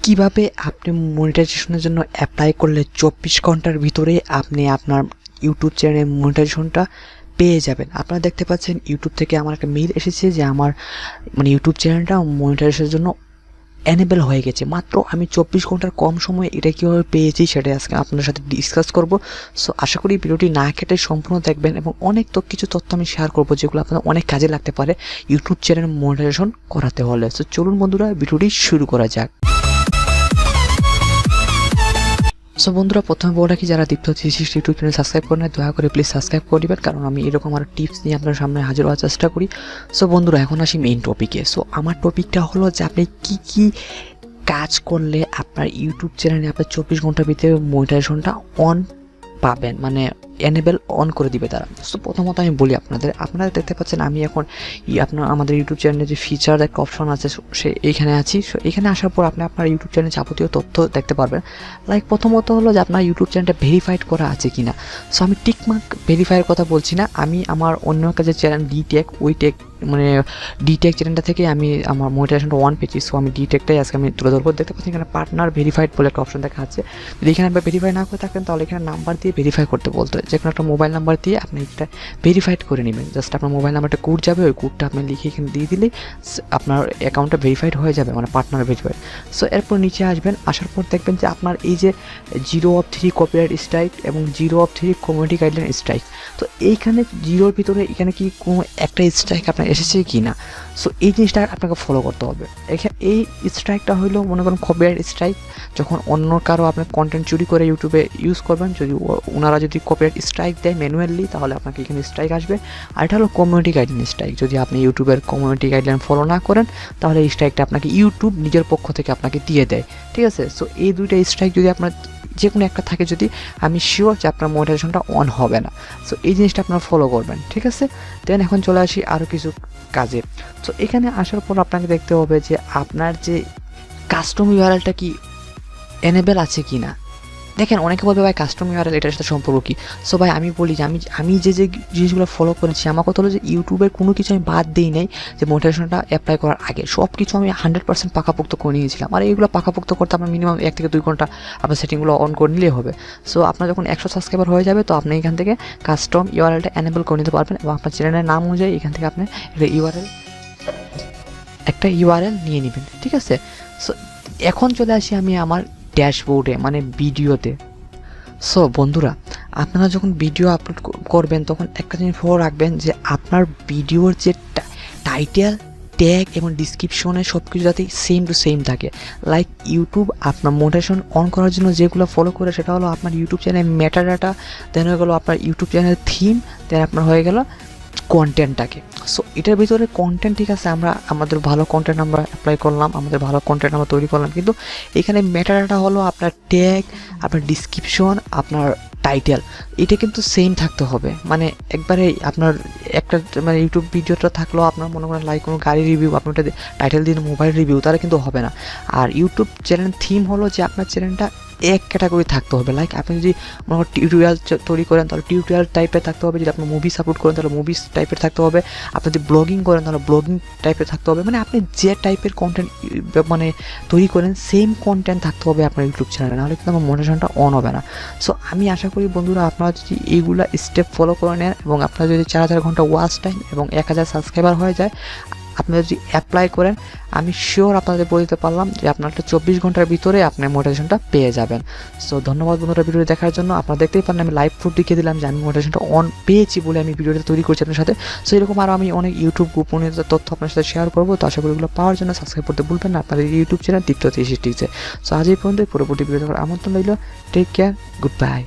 কিভাবে আপনি মনিটাইজেশনের জন্য অ্যাপ্লাই করলে 24 ঘন্টার ভিতরে আপনি আপনার ইউটিউব চ্যানেলের মনিটাইজেশনটা পেয়ে যাবেন। আপনারা দেখতে পাচ্ছেন ইউটিউব থেকে আমার একটা মেইল এসেছে যে আমার ইউটিউব চ্যানেলটা মনিটাইজেশনের জন্য এনেবল হয়ে গেছে। মাত্র আমি 24 ঘন্টার কম সময়ে এটা কীভাবে পেয়েছি সেটাই আজকে আপনাদের সাথে ডিসকাস করব। সো আশা করি ভিডিওটি না কেটে সম্পূর্ণ দেখবেন এবং অনেক কিছু তথ্য আমি শেয়ার করব যেগুলো আপনাদের অনেক কাজে লাগতে পারে ইউটিউব চ্যানেল মনিটাইজেশন করাতে হলে। সো চলুন বন্ধুরা ভিডিওটি শুরু করা যাক। সো বন্ধুরা, প্রথমে বলা কি, যারা DEEPTO360 ইউটিউব চ্যানেল সাবস্ক্রাইব করেন না দয়া করে প্লিজ সাবস্ক্রাইব করে দিবেন, কারণ আমি এরকম আরও টিপস নিয়ে আপনার সামনে হাজির হওয়ার চেষ্টা করি। সো বন্ধুরা, এখন আসি মেইন টপিকে। সো আমার টপিকটা হলো যে আপনি কি কাজ করলে আপনার ইউটিউব চ্যানেলে আপনার 24 ঘন্টার ভিতরে মনিটাইজেশনটা অন পাবেন, এনেবল অন করে দিবে তারা। সো প্রথমত আমি বলি আপনারা দেখতে পাচ্ছেন আমি এখন আমাদের ইউটিউব চ্যানেলে যে ফিচার একটা অপশন আছে সে এইখানে আছি। সো এখানে আসার পর আপনি আপনার ইউটিউব চ্যানেলে যাবতীয় তথ্য দেখতে পারবেন। লাইক প্রথমত হলো যে আপনার ইউটিউব চ্যানেলটা ভেরিফাইড করা আছে কিনা। সো আমি টিকমার্ক ভেরিফাইয়ের কথা বলছি না, আমি আমার অন্য একটা যে চ্যানেল DTech চ্যানেলটা থেকে আমি আমার মনিটাইজেশনটা অন পেয়েছি। সো আমি DTechটাই আজকে আমি তুলে ধরবো। দেখতে পাচ্ছি এখানে পার্টনার ভেরিফাইড বলে একটা অপশন দেখা আছে। যদি এখানে আপনি ভেরিফাই না করে থাকেন তাহলে এখানে নাম্বার দিয়ে ভেরিফাই করতে বলতে হয়। যে কোনো একটা মোবাইল নাম্বার দিয়ে আপনি এটা ভেরিফাইড করে নেবেন। জাস্ট আপনার মোবাইল নাম্বারটা কোড যাবে, ওই কোডটা আপনি লিখে এখানে দিয়ে দিলেই আপনার অ্যাকাউন্টটা ভেরিফাইড হয়ে যাবে, পার্টনার ভেরিফাইড। সো এরপর নিচে আসবেন, আসার পর দেখবেন যে আপনার এই যে 0 of 3 কপিরাইট স্ট্রাইক এবং 0 of 3 কমিউনিটি গাইডলাইন স্ট্রাইক। তো এইখানে 0-র ভিতরে এখানে কি কোনো একটা স্ট্রাইক আপনার এসেছে কি না। সো এই জিনিসটা আপনাকে ফলো করতে হবে। এখানে এই স্ট্রাইকটা হইলো মনে করেন কপিরাইট স্ট্রাইক, যখন অন্য কারো আপনার কন্টেন্ট চুরি করে ইউটিউবে ইউজ করবেন, যদি ওনারা যদি কপিরাইট স্ট্রাইক দেয় ম্যানুয়ালি তাহলে আপনাকে এখানে স্ট্রাইক আসবে। আর এটা হলো কমিউনিটি গাইডলাইন স্ট্রাইক, যদি আপনি ইউটিউবের কমিউনিটি গাইডলাইন ফলো না করেন তাহলে এই স্ট্রাইকটা আপনাকে ইউটিউব নিজের পক্ষ থেকে আপনাকে দিয়ে দেয়। ঠিক আছে, সো এই দুইটা স্ট্রাইক যদি আপনার যে কোনো একটা থাকে, যদি আমি শিওর যে আপনার মনিটাইজেশনটা অন হবে না। সো এই জিনিসটা আপনারা ফলো করবেন। ঠিক আছে, দেন এখন চলে আসি আরও কিছু কাজে। সো এখানে আসার পর আপনাকে দেখতে হবে যে আপনার যে কাস্টম ইউআরএলটা কি এনেবল আছে কি না। দেখেন অনেকে বলবে ভাই কাস্টম ইউআরএল এটার সাথে সম্পর্ক কি। সো ভাই আমি বলি যে আমি যে জিনিসগুলো ফলো করেছি, আমার কথা হলো যে ইউটিউবের কোনো কিছু আমি বাদ দিই নাই। যে মনিটাইজেশনটা অ্যাপ্লাই করার আগে সব কিছু আমি 100% পাকাপোক্ত করে নিয়েছিলাম। আর এইগুলো পাকাপোক্ত করতে আপনার মিনিমাম 1 থেকে 2 ঘন্টা আপনার সেটিংগুলো অন করে নিলেই হবে। সো আপনার যখন 100 সাবস্ক্রাইবার হয়ে যাবে তো আপনি এখান থেকে কাস্টম ইউআরএলটা এনেবল করে নিতে পারবেন এবং আপনার চ্যানেলের নাম অনুযায়ী এখান থেকে আপনি একটা ইউআরএল নিয়ে নেবেন। ঠিক আছে, সো এখন চলে আসি আমি আমার ড্যাশবোর্ডে, ভিডিওতে। সো বন্ধুরা, আপনারা যখন ভিডিও আপলোড করবেন তখন একটা জিনিস ফলো রাখবেন যে আপনার ভিডিওর যে টাইটেল, ট্যাগ এবং ডিসক্রিপশনে সব কিছু যাতে সেম টু সেম থাকে। লাইক ইউটিউব আপনার মনিটাইজেশন অন করার জন্য যেগুলো ফলো করে সেটা হলো আপনার ইউটিউব চ্যানেল মেটাডাটা, দেন হয়ে গেলো আপনার ইউটিউব চ্যানেল থিম, দেন আপনার হয়ে গেল কন্টেন্টটাকে। সো এটার ভিতরে কন্টেন্ট ঠিক আছে, আমাদের ভালো কন্টেন্ট আমরা অ্যাপ্লাই করলাম, আমাদের ভালো কন্টেন্ট আমরা তৈরি করলাম, কিন্তু এখানে মেটাডাটা হলো আপনার ট্যাগ, আপনার ডিসক্রিপশন, আপনার টাইটেল, এটা কিন্তু সেম থাকতে হবে। একবারে আপনার একটা ইউটিউব ভিডিওটা থাকলেও আপনার মনে করেন লাইক কোনো গাড়ি রিভিউ, আপনি ওটা টাইটেল দিন মোবাইল রিভিউ, তারা কিন্তু হবে না। আর ইউটিউব চ্যানেল থিম হলো যে আপনার চ্যানেলটা এক ক্যাটাগরি থাকতে হবে। লাইক আপনি যদি মনে করেন টিউটোরিয়াল তৈরি করেন তাহলে টিউটোরিয়াল টাইপের থাকতে হবে, যদি আপনি মুভিস আপলোড করেন তাহলে মুভিস টাইপের থাকতে হবে, আপনি যদি ব্লগিং করেন তাহলে ব্লগিং টাইপের থাকতে হবে। আপনি যে টাইপের কন্টেন্ট তৈরি করেন সেম কন্টেন্ট থাকতে হবে আপনার ইউটিউব চ্যানেলে, নাহলে কিন্তু আমার মনিটাইজেশনটা অন হবে না। সো আমি আশা করি বন্ধুরা আপনারা যদি এইগুলা স্টেপ ফলো করে নেন এবং আপনারা যদি 4000 ঘন্টা ওয়াচ টাইম এবং 1000 সাবস্ক্রাইবার হয়ে যায়, আপনারা যদি অ্যাপ্লাই করেন, আমি শিওর আপনাদের বলে দিতে পারলাম যে আপনার 24 ঘন্টার ভিতরে আপনার মনিটাইজেশনটা পেয়ে যাবেন। সো ধন্যবাদ বন্ধুরা ভিডিওটি দেখার জন্য। আপনারা দেখতেই পারেন আমি লাইভ প্রুফ দেখিয়ে দিলাম যে আমি মনিটাইজেশনটা অন পেয়েছি বলে আমি ভিডিওটা তৈরি করছি আপনার সাথে। সো এরকম আরও আমি অনেক ইউটিউব গোপনীয়তা তথ্য আপনার সাথে শেয়ার করবো। তো আশা করি এগুলো পাওয়ার জন্য সাবস্ক্রাইব করতে ভুলবেন না আপনাদের ইউটিউব চ্যানেল DEEPTO360। সো আজ এই পর্যন্ত, পরবর্তী ভিডিও দেখার আমন্ত্রণ রইল। Take care, good by.